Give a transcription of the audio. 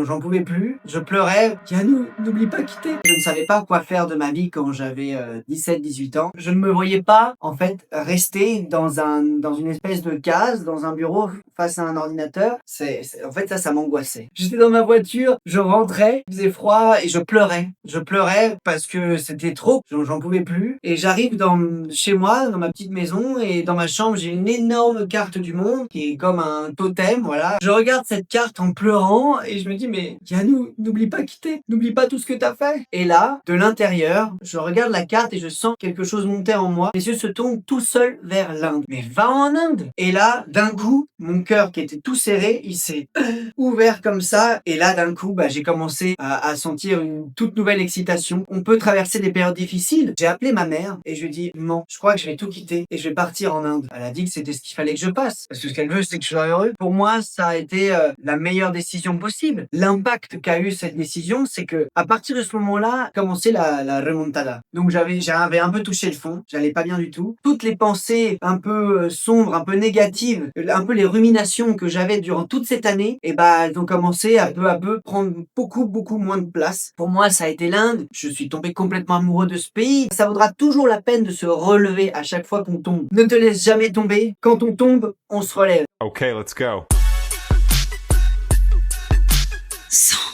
j'en pouvais plus, je pleurais. Yannou, n'oublie pas quitter. Je ne savais pas quoi faire de ma vie quand j'avais 17-18 ans. Je ne me voyais pas, en fait, rester dans une espèce de case, dans un bureau, face à un ordinateur. En fait, ça m'angoissait. J'étais dans ma voiture, je rentrais, il faisait froid et je pleurais. Je pleurais parce que c'était trop, j'en pouvais plus. Et j'arrive chez moi, dans ma petite maison, et dans ma chambre, j'ai une énorme carte du monde qui est comme un totem, voilà. Je regarde cette carte en pleurant et je me dis, mais Yannou, n'oublie pas quitter, n'oublie pas tout ce que t'as fait. Et là, de l'intérieur, je regarde la carte et je sens quelque chose monter en moi. Les yeux se tournent tout seuls vers l'Inde. Mais va en Inde! Et là, d'un coup, mon cœur qui était tout serré, il s'est ouvert comme ça. Et là, d'un coup, j'ai commencé à sentir une toute nouvelle excitation. On peut traverser des périodes difficiles. J'ai appelé ma mère et je lui ai dit, maman, je crois que je vais tout quitter et je vais partir en Inde. Elle a dit que c'était ce qu'il fallait que je fasse. Parce que ce qu'elle veut, c'est que je sois heureux. Pour moi, ça a été la meilleure décision possible. L'impact qu'a eu cette décision, c'est que à partir de ce moment-là, a commencé la remontada. Donc j'avais un peu touché le fond. J'allais pas bien du tout. Toutes les pensées un peu sombres, un peu négatives, un peu les ruminations que j'avais durant toute cette année, et elles ont commencé à peu prendre beaucoup moins de place. Pour moi, ça a été l'Inde. Je suis tombé complètement amoureux de ce pays. Ça vaudra toujours la peine de se relever à chaque fois qu'on tombe. Ne te laisse jamais tomber. Quand on tombe, on se relève. Okay, let's go. 100